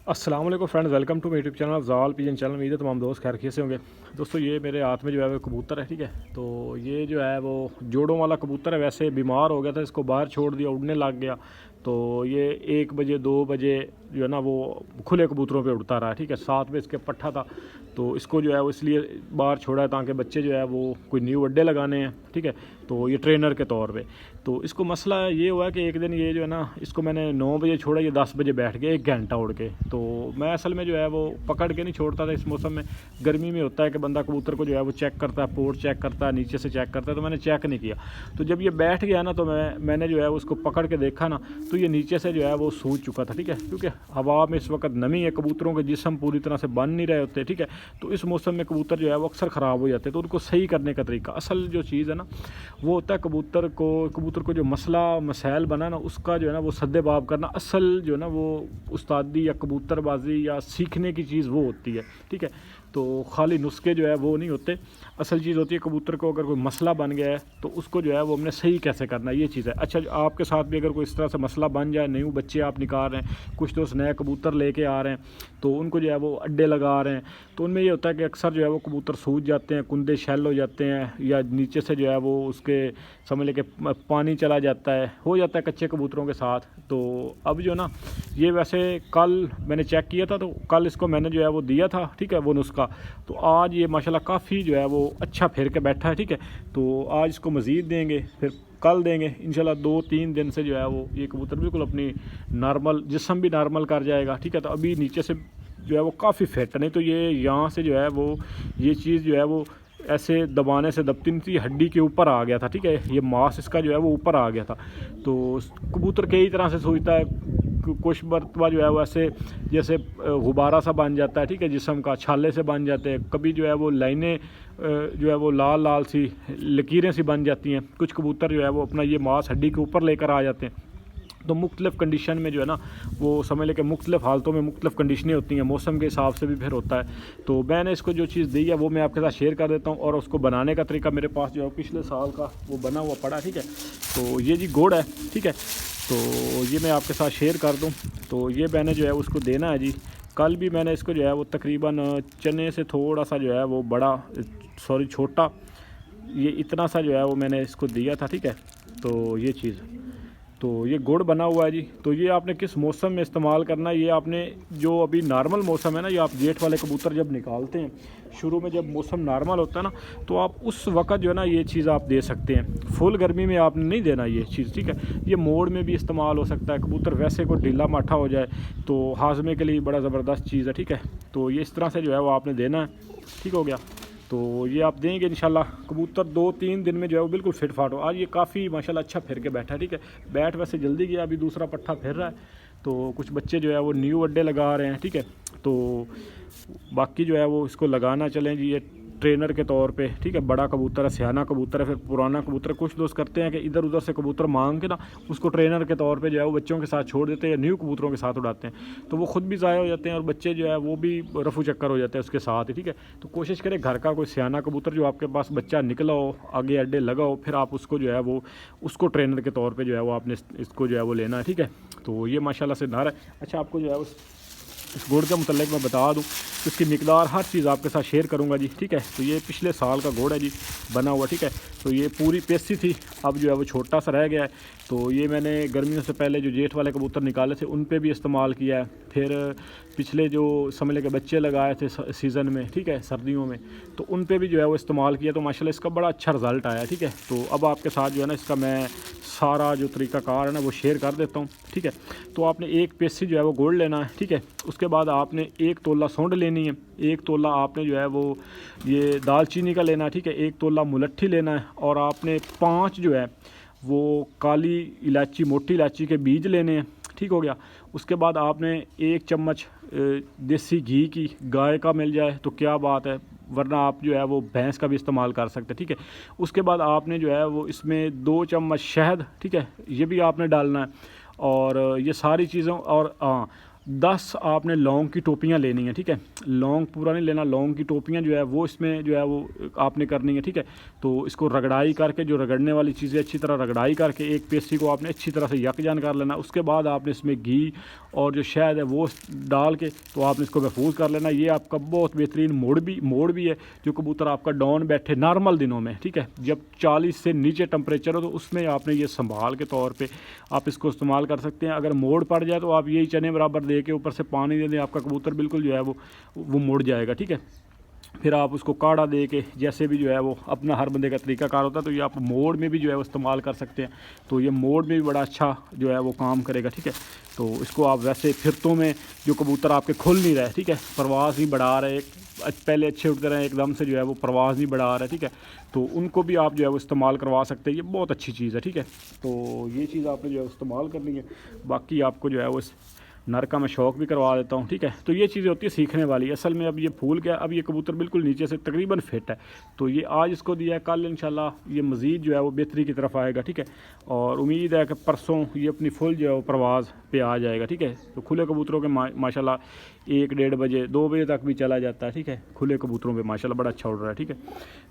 अस्सलाम वालेकुम friends, welcome to my YouTube channel ज़ाल पिजन चैनल। उम्मीद है तमाम दोस्त खैर खैरियत से होंगे। दोस्तों ये मेरे हाथ में जो है वो कबूतर है, ठीक है। तो ये जो है वो जोड़ों वाला कबूतर है। वैसे बीमार हो गया था, इसको बाहर छोड़ दिया, उड़ने लग गया। तो ये 1 बजे 2 बजे जो है ना वो खुले कबूतरों पे उड़ता रहा, ठीक है। साथ में इसके पट्ठा था, तो इसको जो है वो इसलिए बाहर छोड़ा है ताकि बच्चे जो है वो कोई न्यू अड्डे लगाने हैं, ठीक है। तो ये ट्रेनर के तौर पे तो इसको मसला ये हुआ कि एक दिन ये जो है ना इसको मैंने 9 बजे छोड़ा, ये 10 बजे बैठ गया 1 घंटा उड़ के। तो मैं असल में जो है वो पकड़ के नहीं छोड़ता था। इस मौसम में गर्मी में होता है कि बंदा कबूतर को जो है वो चेक करता है, पोर्ट चेक करता है, नीचे से चेक करता है। तो मैंने चेक नहीं किया। तो जब ये बैठ गया ना तो मैंने जो है उसको पकड़ के देखा ना, तो ये नीचे से जो है वो सूज चुका था, ठीक है। क्योंकि हवा में इस वक्त नमी है, कबूतरों के जिस्म पूरी तरह से बन नहीं रहे होते, ठीक है। तो इस मौसम में कबूतर जो है वो अक्सर ख़राब हो जाते हैं। तो उनको सही करने का तरीका, असल जो चीज़ है ना वो होता है कबूतर को जो मसला मसाइल बना ना उसका जो है ना वो सद्देबाब करना। असल जो है ना वो उस्तादी या कबूतरबाजी या सीखने की चीज़ वो होती है, ठीक है। तो खाली नुस्खे जो है वो नहीं होते। असल चीज़ होती है कबूतर को अगर कोई मसला बन गया है तो उसको जो है वो हमने सही कैसे करना है, ये चीज़ है। अच्छा, आपके साथ भी अगर कोई इस तरह से मसला बन जाए, न्यू बच्चे आप निकाल रहे हैं, कुछ दोस्त नए कबूतर लेके आ रहे हैं, तो उनको जो है वो अड्डे लगा रहे हैं, तो उनमें ये होता है कि अक्सर जो है वो कबूतर सूज जाते हैं, कुंदे शैल हो जाते हैं, या नीचे से जो है वो उसके समझ लेके पानी चला जाता है, हो जाता है कच्चे कबूतरों के साथ। तो अब जो ना ये वैसे कल मैंने चेक किया था, तो कल इसको मैंने जो है वो दिया था, ठीक है, वो नुस्खा। तो आज ये माशाल्लाह काफ़ी जो है वो अच्छा फिर के बैठा है, ठीक है। तो आज इसको मज़ीद देंगे, फिर कल देंगे इंशाल्लाह। 2-3 दिन से जो है वो ये कबूतर बिल्कुल अपनी नॉर्मल जिस्म भी नॉर्मल कर जाएगा, ठीक है। तो अभी नीचे से जो है वो काफ़ी फिट, नहीं तो ये यहाँ से जो है वो ये चीज़ जो है वो ऐसे दबाने से दबती नहीं थी, हड्डी के ऊपर आ गया था, ठीक है। ये मांस इसका जो है वो ऊपर आ गया था। तो कबूतर कई तरह से सोचता है, कुछ मरतबा जो है वो ऐसे जैसे गुब्बारा सा बन जाता है, ठीक है, जिस्म का छाले से बन जाते हैं। कभी जो है वो लाइनें जो है वो लाल लाल सी लकीरें सी बन जाती हैं। कुछ कबूतर जो है वो अपना ये मांस हड्डी के ऊपर लेकर आ जाते हैं। तो मुख्तलिफ़ कंडीशन में जो है ना वो समझ लें कि मुख्तलिफ़ हालतों में मुख्तलिफ़ कंडीशनें होती हैं, मौसम के हिसाब से भी फिर होता है। तो मैंने इसको जो चीज़ दी है वो मैं आपके साथ शेयर कर देता हूँ, और उसको बनाने का तरीका मेरे पास जो है पिछले साल का वो बना हुआ पड़ा, ठीक है। तो ये जी गुड़ है, ठीक है। तो ये मैं आपके साथ शेयर कर दूँ। तो ये मैंने जो है उसको देना है जी। कल भी मैंने इसको जो है वो तकरीबन चने से थोड़ा सा जो है वो बड़ा, सॉरी छोटा, ये इतना सा जो है वो मैंने इसको दिया था, ठीक है। तो ये चीज़, तो ये गुड़ बना हुआ है जी। तो ये आपने किस मौसम में इस्तेमाल करना है, ये आपने जो अभी नॉर्मल मौसम है ना, ये आप जेठ वाले कबूतर जब निकालते हैं, शुरू में जब मौसम नॉर्मल होता है ना, तो आप उस वक्त जो है ना ये चीज़ आप दे सकते हैं। फुल गर्मी में आपने नहीं देना ये चीज़, ठीक है। ये मोड़ में भी इस्तेमाल हो सकता है। कबूतर वैसे को ढीला माठा हो जाए तो हाजमे के लिए बड़ा ज़बरदस्त चीज़ है, ठीक है। तो ये इस तरह से जो है वो आपने देना है, ठीक हो गया। तो ये आप देंगे इंशाल्लाह, कबूतर 2-3 दिन में जो है वो बिल्कुल फिट फाट हो। आज ये काफ़ी माशाल्लाह अच्छा फिर के बैठा है, ठीक है। बैठ वैसे जल्दी गया, अभी दूसरा पट्ठा फिर रहा है। तो कुछ बच्चे जो है वो न्यू अड्डे लगा रहे हैं, ठीक है। तो बाकी जो है वो इसको लगाना चलें जी, ये ट्रेनर के तौर पे, ठीक है। बड़ा कबूतर है, सियाना कबूतर है, फिर पुराना कबूतर। कुछ दोस्त करते हैं कि इधर उधर से कबूतर मांग के ना उसको ट्रेनर के तौर पे जो है वो बच्चों के साथ छोड़ देते हैं, या न्यू कबूतरों के साथ उड़ाते हैं। तो वो खुद भी ज़ाया हो जाते हैं और बच्चे जो है वो भी रफू चक्कर हो जाते हैं उसके साथ ही, ठीक है। तो कोशिश करें घर का कोई सियाना कबूतर जो आपके पास बच्चा निकला हो, आगे अड्डे लगा हो, फिर आप उसको जो है वो उसको ट्रेनर के तौर पर जो है वो आपने इसको जो है वो लेना है, ठीक है। तो ये माशाल्लाह से नार है। अच्छा, आपको जो है इस गुड़ के मुतल्लिक मैं बता दूं, इसकी मिकदार हर चीज़ आपके साथ शेयर करूंगा जी, ठीक है। तो ये पिछले साल का गुड़ है जी, बना हुआ, ठीक है। तो ये पूरी पेस्सी थी, अब जो है वो छोटा सा रह गया है। तो ये मैंने गर्मियों से पहले जो जेठ वाले कबूतर निकाले थे उन पे भी इस्तेमाल किया है। फिर पिछले जो समझ लें के बच्चे लगाए थे सीज़न में, ठीक है, सर्दियों में, तो उन पे भी जो है वो इस्तेमाल किया। तो माशाल्लाह इसका बड़ा अच्छा रिज़ल्ट आया, ठीक है। तो अब आपके साथ जो है ना इसका मैं सारा जो तरीक़ाकार है ना वो शेयर कर देता हूँ, ठीक है। तो आपने एक पेस्सी जो है वो गुड़ लेना है, ठीक है। उसके बाद आपने 1 तोला सौंठ लेनी है, 1 तोला आपने जो है वो ये दालचीनी का लेना है, ठीक है। 1 तोला मुलट्ठी लेना है, और आपने 5 जो है वो काली इलायची, मोटी इलायची के बीज लेने हैं, ठीक हो गया। उसके बाद आपने 1 चम्मच देसी घी की, गाय का मिल जाए तो क्या बात है, वरना आप जो है वो भैंस का भी इस्तेमाल कर सकते हैं, ठीक है। उसके बाद आपने जो है वो इसमें 2 चम्मच शहद, ठीक है, ये भी आपने डालना है। और ये सारी चीज़ों, और 10 आपने लौंग की टोपियाँ लेनी है, ठीक है। लौंग पूरा नहीं लेना, लौंग की टोपियाँ जो है वो इसमें जो है वो आपने करनी है, ठीक है। तो इसको रगड़ाई करके, जो रगड़ने वाली चीज़ें अच्छी तरह रगड़ाई करके एक पेस्ट्री को आपने अच्छी तरह से यकजान कर लेना। उसके बाद आपने इसमें घी और जो शहद है वो डाल के तो आपने इसको महफूज कर लेना। ये आपका बहुत बेहतरीन मोड़ भी है जो कबूतर आपका डाउन बैठे नॉर्मल दिनों में, ठीक है। जब 40 से नीचे टेम्परेचर हो तो उसमें आपने ये संभाल के तौर पे आप इसको इस्तेमाल कर सकते हैं। अगर मोड़ पड़ जाए तो आप यही चने बराबर दे के ऊपर से पानी दे दें, आपका कबूतर बिल्कुल जो है वो मुड़ जाएगा, ठीक है। फिर आप उसको काढ़ा दे के जैसे भी जो है वो अपना हर बंदे का तरीकाकार होता है, तो ये आप मोड़ में भी जो है वो इस्तेमाल कर सकते हैं। तो ये मोड़ में भी बड़ा अच्छा जो है वो काम करेगा, ठीक है। तो इसको आप वैसे फिरतों में जो कबूतर आपके खुल नहीं रहे, ठीक है, परवाज़ नहीं बढ़ा रहे, पहले अच्छे उठते रहे एकदम से जो है वो परवाज़ नहीं बढ़ा रहे, ठीक है, तो उनको भी आप जो है वो इस्तेमाल करवा सकते हैं। ये बहुत अच्छी चीज़ है, ठीक है। तो ये चीज़ आपने जो है इस्तेमाल करनी है। बाकी आपको जो है वो नर का मैं शौक भी करवा देता हूँ, ठीक है। तो ये चीज़ें होती है सीखने वाली। असल में अब ये फूल गया, अब ये कबूतर बिल्कुल नीचे से तकरीबन फिट है। तो ये आज इसको दिया है, कल इंशाल्लाह ये मज़ीद जो है वो बेहतरी की तरफ आएगा, ठीक है। और उम्मीद है कि परसों ये अपनी फुल जो है वो परवाज़ पे आ जाएगा, ठीक है। तो खुले कबूतरों के माशाल्लाह 1-1.5 बजे 2 बजे तक भी चला जाता है, ठीक है। खुले कबूतरों पे माशाल्लाह बड़ा अच्छा उड़ रहा है, ठीक है।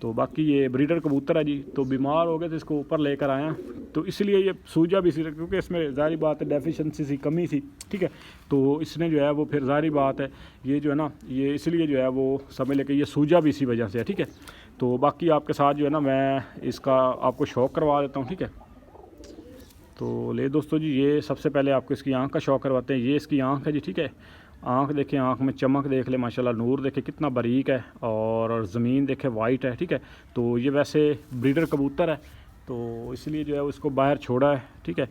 तो बाकी ये ब्रीडर कबूतर है जी, तो बीमार हो गए तो इसको ऊपर लेकर आया, तो इसलिए ये सूजा भी इसीलिए क्योंकि इसमें ज़ाहिर बात है डेफिशिएंसी सी कमी थी, ठीक है। तो इसने जो है वो फिर ज़ाहिर बात है ये जो है ना ये इसलिए जो है वो समझ लेके ये सूजा भी इसी वजह से है, ठीक है। तो बाकी आपके साथ जो है ना मैं इसका आपको शौक करवा देता हूँ, ठीक है। तो ले दोस्तों जी, ये सबसे पहले आपको इसकी आँख का शौक करवाते हैं। ये इसकी आँख है जी, ठीक है। आँख देखें, आँख में चमक देख ले माशाल्लाह, नूर देखे कितना बारीक है, और ज़मीन देखे वाइट है, ठीक है। तो ये वैसे ब्रीडर कबूतर है, तो इसलिए जो है उसको बाहर छोड़ा है, ठीक है,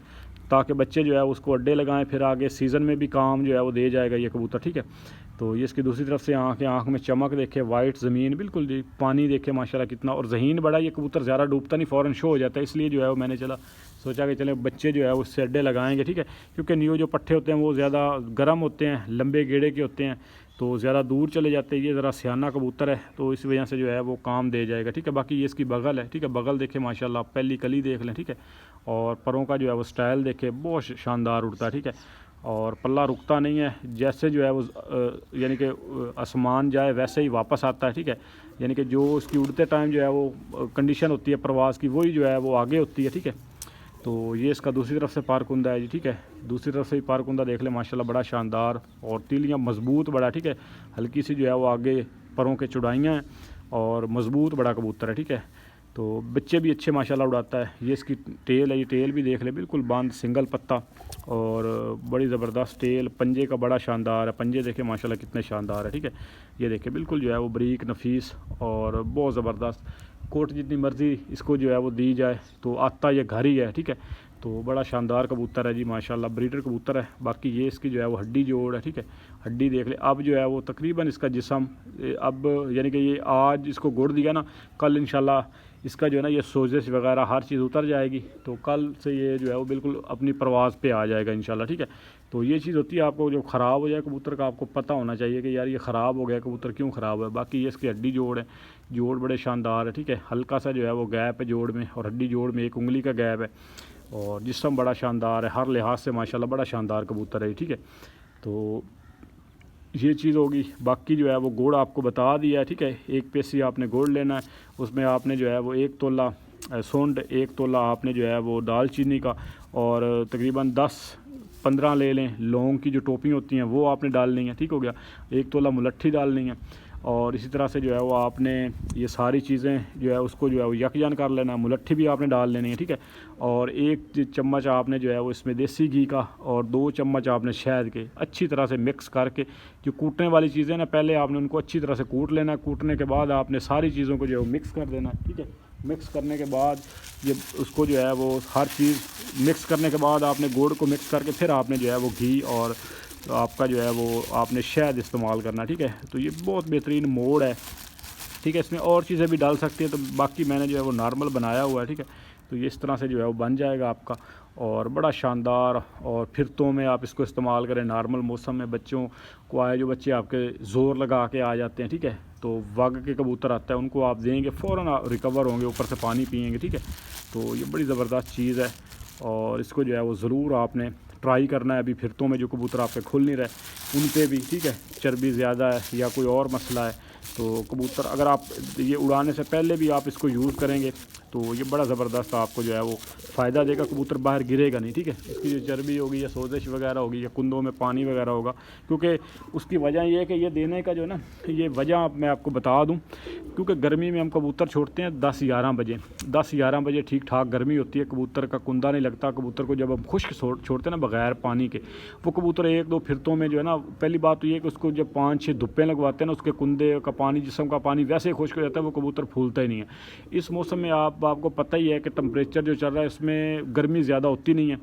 ताकि बच्चे जो है उसको अड्डे लगाएं, फिर आगे सीज़न में भी काम जो है वो दे जाएगा ये कबूतर, ठीक है। तो ये इसकी दूसरी तरफ से आँख में चमक देखे, वाइट ज़मीन बिल्कुल जी, पानी देखे माशाल्लाह कितना, और ज़हीन बड़ा। ये कबूतर ज़्यादा डूबता नहीं, फ़ौरन शो हो जाता है, इसलिए जो है वो मैंने सोचा कि चले बच्चे जो है उससे अड्डे लगाएंगे, ठीक है। क्योंकि न्यू जो पट्ठे होते हैं वो ज़्यादा गर्म होते हैं, लंबे गेड़े के होते हैं, तो ज़्यादा दूर चले जाते हैं। ये ज़रा सियाना कबूतर है, तो इस वजह से जो है वो काम दे जाएगा, ठीक है। बाकी ये इसकी बगल है, ठीक है, बगल देखे माशाल्लाह, पहली कली देख लें, ठीक है। और परों का जो है वो स्टाइल देखे, बहुत शानदार उड़ता है, ठीक है। और पल्ला रुकता नहीं है, जैसे जो है वो यानी कि आसमान जाए वैसे ही वापस आता है, ठीक है। यानी कि जो उसकी उड़ते टाइम जो है वो कंडीशन होती है प्रवास की, वही जो है वो आगे होती है, ठीक है। तो ये इसका दूसरी तरफ से पारकुंदा है जी, ठीक है। दूसरी तरफ से ही पारकुंदा देख ले माशाल्लाह, बड़ा शानदार, और तीलियाँ मजबूत बड़ा, ठीक है। हल्की सी जो है वो आगे परों के चुड़ाइयाँ हैं, और मजबूत बड़ा कबूतर है, ठीक है। तो बच्चे भी अच्छे माशाल्लाह उड़ाता है। ये इसकी टेल है, ये टेल भी देख ले बिल्कुल बांध, सिंगल पत्ता, और बड़ी ज़बरदस्त टेल, पंजे का बड़ा शानदार है, पंजे देखे माशाल्लाह कितने शानदार है, ठीक है। ये देखे बिल्कुल जो है वो बारीक नफीस और बहुत ज़बरदस्त। कोट जितनी मर्ज़ी इसको जो है वो दी जाए तो आता ये घर ही है, ठीक है। तो बड़ा शानदार कबूतर है जी माशाल्लाह, ब्रीडर कबूतर है। बाकी ये इसकी जो है वो हड्डी जोड़ है, ठीक है। हड्डी देख ले, अब जो है वो तकरीबन इसका जिस्म अब यानी कि ये आज इसको गुड़ दिया ना, कल इंशाल्लाह इसका जो है ना ये सोजिश वगैरह हर चीज़ उतर जाएगी, तो कल से ये जो है वो बिल्कुल अपनी परवाज़ पे आ जाएगा इंशाल्लाह, ठीक है। तो ये चीज़ होती है, आपको जो ख़राब हो जाए कबूतर का आपको पता होना चाहिए कि यार ये ख़राब हो गया कबूतर, क्यों ख़राब है। बाकी ये इसकी हड्डी जोड़ है, जोड़ बड़े शानदार है, ठीक है। हल्का सा जो है वो गैप है जोड़ में, और हड्डी जोड़ में 1 उंगली का गैप है, और जिस्म बड़ा शानदार है, हर लिहाज से माशाल्लाह बड़ा शानदार कबूतर है, ठीक है। तो ये चीज़ होगी। बाकी जो है वो गुड़ आपको बता दिया है, ठीक है। 1 पेसी आपने गुड़ लेना है, उसमें आपने जो है वो 1 तोला सूंड, 1 तोला आपने जो है वो दालचीनी का, और तकरीबन 10-15 ले लें लौंग की जो टोपी होती हैं वो आपने डालनी है, ठीक हो गया। 1 तोला मुलट्ठी डालनी है, और इसी तरह से जो है वो आपने ये सारी चीज़ें जो है उसको जो है वो यकजान कर लेना है। मुलट्ठी भी आपने डाल लेनी है, ठीक है। और 1 चम्मच आपने जो है वो इसमें देसी घी का, और 2 चम्मच आपने शहद के अच्छी तरह से मिक्स करके, जो कूटने वाली चीज़ें ना पहले आपने उनको अच्छी तरह से कूट लेना है। कूटने के बाद आपने सारी चीज़ों को जो है वो मिक्स कर देना है, ठीक है। मिक्स करने के बाद ये उसको जो है वो हर चीज़ मिक्स करने के बाद आपने गुड़ को मिक्स करके फिर आपने जो है वो घी और आपका जो है वो आपने शहद इस्तेमाल करना, ठीक है। तो ये बहुत बेहतरीन मोड़ है, ठीक है। इसमें और चीज़ें भी डाल सकती हैं, तो बाकी मैंने जो है वो नॉर्मल बनाया हुआ है, ठीक है। तो ये इस तरह से जो है वो बन जाएगा आपका, और बड़ा शानदार। और फिरतों में आप इसको इस्तेमाल करें, नॉर्मल मौसम में बच्चों को आए, जो बच्चे आपके ज़ोर लगा के आ जाते हैं, ठीक है, तो वग के कबूतर आता है, उनको आप देंगे फ़ौरन रिकवर होंगे, ऊपर से पानी पिएंगे, ठीक है। तो ये बड़ी ज़बरदस्त चीज़ है, और इसको जो है वो ज़रूर आपने ट्राई करना है। अभी फिरतों में जो कबूतर आपके खुल नहीं रहे, उन पे भी, ठीक है, चर्बी ज़्यादा है या कोई और मसला है, तो कबूतर अगर आप ये उड़ाने से पहले भी आप इसको यूज़ करेंगे तो ये बड़ा ज़बरदस्त आपको जो है वो फ़ायदा देगा। कबूतर बाहर गिरेगा नहीं, ठीक है। इसकी जो चर्बी होगी या सोजिश वगैरह होगी या कुंदों में पानी वगैरह होगा, क्योंकि उसकी वजह ये है कि ये देने का जो है ना, ये वजह मैं आपको बता दूं, क्योंकि गर्मी में हम कबूतर छोड़ते हैं 10-11 बजे, 10-11 बजे ठीक ठाक गर्मी होती है, कबूतर का कुंदा नहीं लगता। कबूतर को जब हम खुश्क छोड़ते हैं ना बग़ैर पानी के, वो कबूतर 1-2 फिरतों में जो है ना, पहली बात तो ये है कि उसको जब 5-6 धुप्पे लगवाते हैं ना, उसके कुंदे का पानी, जिस्म का पानी वैसे ही खुश्क हो जाता है, वो कबूतर फूलता ही नहीं है। इस मौसम में आपको पता ही है कि टेम्परेचर जो चल रहा है इसमें गर्मी ज़्यादा होती नहीं है।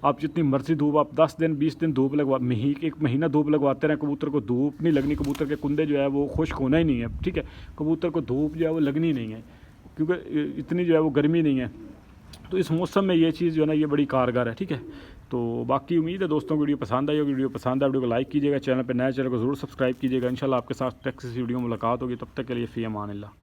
आप जितनी मर्जी धूप, आप 10 दिन 20 दिन धूप लगवा, एक महीना धूप लगवाते रहें, कबूतर को धूप नहीं लगनी, कबूतर के कुंदे जो है वो खुश्क होना ही नहीं है, ठीक है। कबूतर को धूप जो है वो लगनी नहीं है, क्योंकि इतनी जो है वो गर्मी नहीं है। तो इस मौसम में ये चीज़ जो है ना, ये बड़ी कारगर है, ठीक है। तो बाकी उम्मीद है दोस्तों वीडियो पसंद आई होगी। वीडियो पसंद आए वीडियो को लाइक कीजिएगा, चैनल पर नए चैनल को ज़रूर सब्सक्राइब कीजिएगा। इंशाल्लाह आपके साथ नेक्स्ट वीडियो में मुलाकात होगी, तब तक के लिए फ़ी अमान अल्लाह।